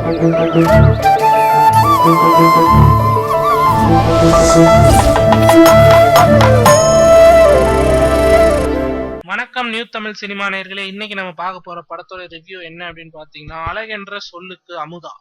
வணக்கம் new Tamil cinema நேயர்களே. இன்னைக்கு நம்ம பார்க்க போற படத்தோட ரிவ்யூ என்ன அப்படின்னு பாத்தீங்கன்னா, அழகென்ற சொல்லுக்கு அமுதா,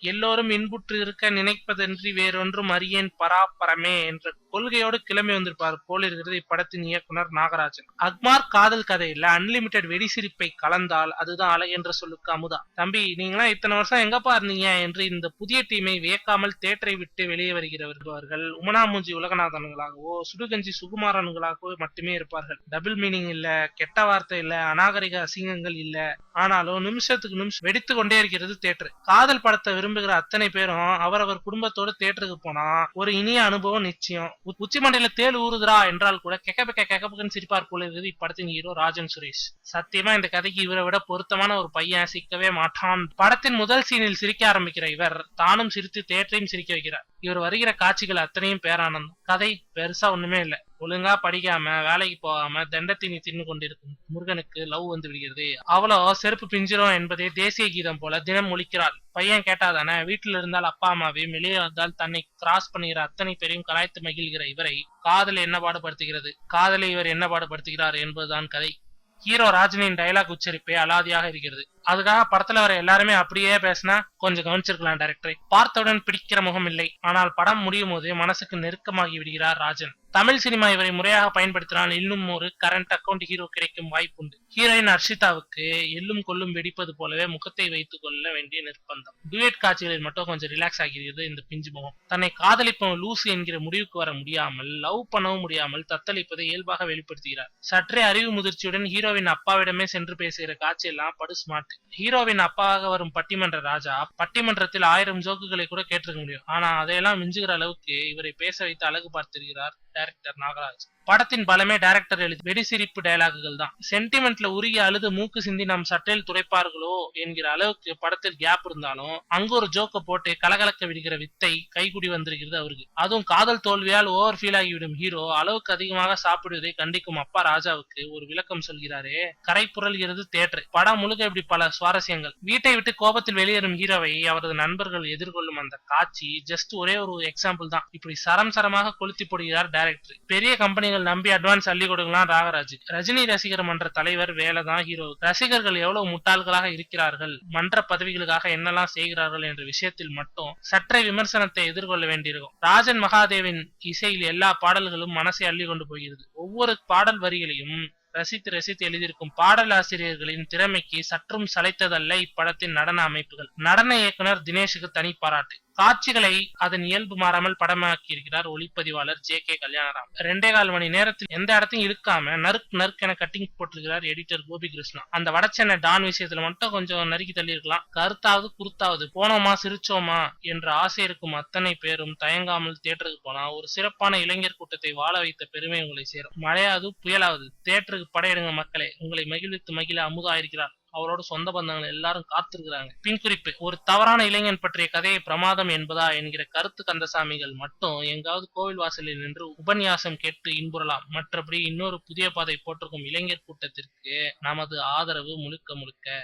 எல்லோரும் இன்புற்று இருக்க நினைப்பதன்றி வேறொன்றும் அறியேன் பராபரமே என்ற கொள்கையோடு கிளம்பி வந்திருப்பார் போல் இருக்கிறது இப்படத்தின் இயக்குனர் நாகராஜன். அக்மார் காதல் கதையில அன்லிமிட்டெட் வெடிசிரிப்பை கலந்தால் அதுதான் அழகென்ற சொல்லுக்கு அமுதா. தம்பி, நீங்களாம் இத்தனை வருஷம் எங்கப்பா இருந்தீங்க என்று இந்த புதிய டீமை வியக்காமல் தேட்டரை விட்டு வெளியே வருகிறவர்கள் உமனாமூஞ்சி உலகநாதன்களாகவோ சுடுகஞ்சி சுகுமாரன்களாகவோ மட்டுமே இருப்பார்கள். டபுள் மீனிங் இல்ல, கெட்ட வார்த்தை இல்ல, அநாகரிக அசிங்கங்கள் இல்ல, ஆனாலும் நிமிஷத்துக்கு நிமிஷம் வெடித்து கொண்டே இருக்கிறது தேட்டர். காதல் படத்தை விரும்புகிற அத்தனை பேரும் அவரவர் குடும்பத்தோடு தேட்டருக்கு போனா ஒரு இனிய அனுபவம் நிச்சயம். உச்சி மண்டையில தேள் ஊறுதுரா என்றால் கூட கெக்கபக்கன்னு சிரிப்பார் போல இருக்குது இப்படத்தின் ஹீரோ ராஜன் சுரேஷ். சத்தியமா இந்த கதைக்கு இவரை விட பொருத்தமான ஒரு பையன் சிக்கவே மாட்டான். படத்தின் முதல் சீனில் சிரிக்க ஆரம்பிக்கிற இவர் தானும் சிரித்து தேட்டரையும் சிரிக்க வைக்கிறார். இவர் வருகிற காட்சிகள் அத்தனையும் பேரானந்தம். கதை பெருசா ஒண்ணுமே இல்ல. ஒழுங்கா படிக்காம வேலைக்கு போகாம தண்டத்தினி தின்னு கொண்டிருக்கும் முருகனுக்கு லவ் வந்து விடுகிறது. அவளோ செருப்பு பிஞ்சிரும் என்பதே தேசிய கீதம் போல தினம் ஒலிக்கிறாள். பையன் கேட்டாதானே, வீட்டுல இருந்தால் அப்பா அம்மாவையும் வெளியே வந்தால் தன்னை கிராஸ் பண்ணுகிற அத்தனை பேரையும் கலாய்த்து மகிழ்கிற இவரை காதலை என்ன பாடுபடுத்துகிறது, காதலை இவர் என்ன பாடுபடுத்துகிறார் என்பதுதான் கதை. ஹீரோ ராஜனின் டைலாக் உச்சரிப்பே அலாதியாக இருக்கிறது. அதுக்காக படத்துல வர எல்லாருமே அப்படியே பேசினா கொஞ்சம் கவனிச்சிருக்கலாம் டைரக்டரை. பார்த்தவுடன் பிடிக்கிற முகம் இல்லை, ஆனால் படம் முடியும் போது மனசுக்கு நெருக்கமாகி விடுகிறார் ராஜன். தமிழ் சினிமா இவரை முறையாக பயன்படுத்தினால் இன்னும் ஒரு கரண்ட் அக்கவுண்ட் ஹீரோ கிடைக்கும் வாய்ப்புண்டு. ஹீரோயின் அர்ஷிதாவுக்கு எள்ளும் கொள்ளும் வெடிப்பது போலவே முகத்தை வைத்துக் கொள்ள வேண்டிய நிர்பந்தம். டுயட் காட்சிகளில் மட்டும் கொஞ்சம் ரிலாக்ஸ் ஆகிறது இந்த பிஞ்சு முகம். தன்னை காதலிப்பவன் லூசு என்கிற முடிவுக்கு வர முடியாமல், லவ் பண்ணவும் முடியாமல் தத்தளிப்பதை இயல்பாக வெளிப்படுத்துகிறார். சற்றே அறிவு முதிர்ச்சியுடன் ஹீரோவின் அப்பாவிடமே சென்று பேசுகிற காட்சியெல்லாம் படு ஸ்மார்ட். ஹீரோவின் அப்பாவாக வரும் பட்டிமன்ற ராஜா பட்டிமன்றத்தில் 1000 ஜோக்குகளை கூட கேட்டிருக்க முடியும். ஆனா அதையெல்லாம் மிஞ்சுகிற அளவுக்கு இவரை பேச வைத்து அழகு பார்த்திருக்கிறார் டைரக்டர் நாகராஜ். படத்தின் பலமே டைரக்டர் எழுதி வெடிசிரிப்பு டயலாகுகள் தான். சென்டிமெண்ட்ல உருகி அழுது மூக்கு சிந்தி நம் சட்டையில் துடைப்பார்களோ என்கிற அளவுக்கு படத்தில் கேப் இருந்தாலும் அங்க ஒரு ஜோக்க போட்டு கலகலக்க விடுகிற வித்தை கைகுடி வந்திருக்கிறது அவருக்கு. அதுவும் காதல் தோல்வியால் ஓவர் ஃபீல் ஆகிவிடும் ஹீரோ அளவுக்கு அதிகமாக சாப்பிடுவதை கண்டிக்கும் அப்பா ராஜாவுக்கு ஒரு விளக்கம் சொல்கிறாரே, கரை புரள்கிறது தேட்டர். படம் முழுக்க இப்படி பல சுவாரஸ்யங்கள். வீட்டை விட்டு கோபத்தில் வெளியேறும் ஹீரோவை அவரது நண்பர்கள் எதிர்கொள்ளும் அந்த காட்சி ஜஸ்ட் ஒரே ஒரு எக்ஸாம்பிள் தான். இப்படி சரம் சரமாக கொளுத்தி போடுகிறார் டைரக்டர். பெரிய கம்பெனிகள் நம்பி அட்வான்ஸ் அள்ளி கொடுக்கலாம் ராகராஜ். ரஜினி ரசிகர் மன்ற தலைவர் வேலைதான் ஹீரோ. ரசிகர்கள் எவ்வளவு முட்டாள்களாக இருக்கிறார்கள், மன்ற பதவிகளுக்காக என்னெல்லாம் செய்கிறார்கள் என்ற விஷயத்தில் மட்டும் சற்றே விமர்சனத்தை எதிர்கொள்ள வேண்டியிருக்கும். ராஜன் மகாதேவின் இசையில் எல்லா பாடல்களும் மனசை அள்ளி கொண்டு போகிறது. ஒவ்வொரு பாடல் வரிகளையும் ரசித்து ரசித்து எழுதியிருக்கும் பாடலாசிரியர்களின் திறமைக்கு சற்றும் சளைத்ததல்ல இப்படத்தின் நடன அமைப்புகள். நடன இயக்குனர் தினேஷுக்கு தனி பாராட்டு. காட்சிகளை அதன் இயல்பு மாறாமல் படமாக்கி இருக்கிறார் ஒளிப்பதிவாளர் ஜே கே கல்யாணராம். 2.25 மணி நேரத்தில் எந்த இடத்தையும் இழுக்காம நறுக் என கட்டிங் போட்டிருக்கிறார் எடிட்டர் கோபி கிருஷ்ணா. அந்த வடச்சென்னை டான் விஷயத்துல மட்டும் கொஞ்சம் நறுக்கி தள்ளி இருக்கலாம். கருத்தாவது குருத்தாவது போனோமா சிரிச்சோமா என்ற ஆசை இருக்கும் அத்தனை பேரும் தயங்காமல் தியேட்டருக்கு போனா ஒரு சிறப்பான இளைஞர் கூட்டத்தை வாழ வைத்த பெருமை உங்களை சேரும். மழையாவது புயலாவது தியேட்டருக்கு படையெடுங்க மக்களே. உங்களை மகிழ்வித்து மகிழ அமுதா இருக்கிறார். அவரோட சொந்த பந்தங்கள் எல்லாரும் காத்திருக்கிறாங்க. பின் குறிப்பு: ஒரு தவறான இளைஞன் பற்றிய கதையை பிரமாதம் என்பதா என்கிற கருத்து கந்தசாமிகள் மட்டும் எங்காவது கோவில் வாசலில் நின்று உபன்யாசம் கேட்டு இன்புறலாம். மற்றபடி இன்னொரு புதிய பாதை போட்டிருக்கும் இளைஞர் கூட்டத்திற்கு நமது ஆதரவு முழுக்க முழுக்க.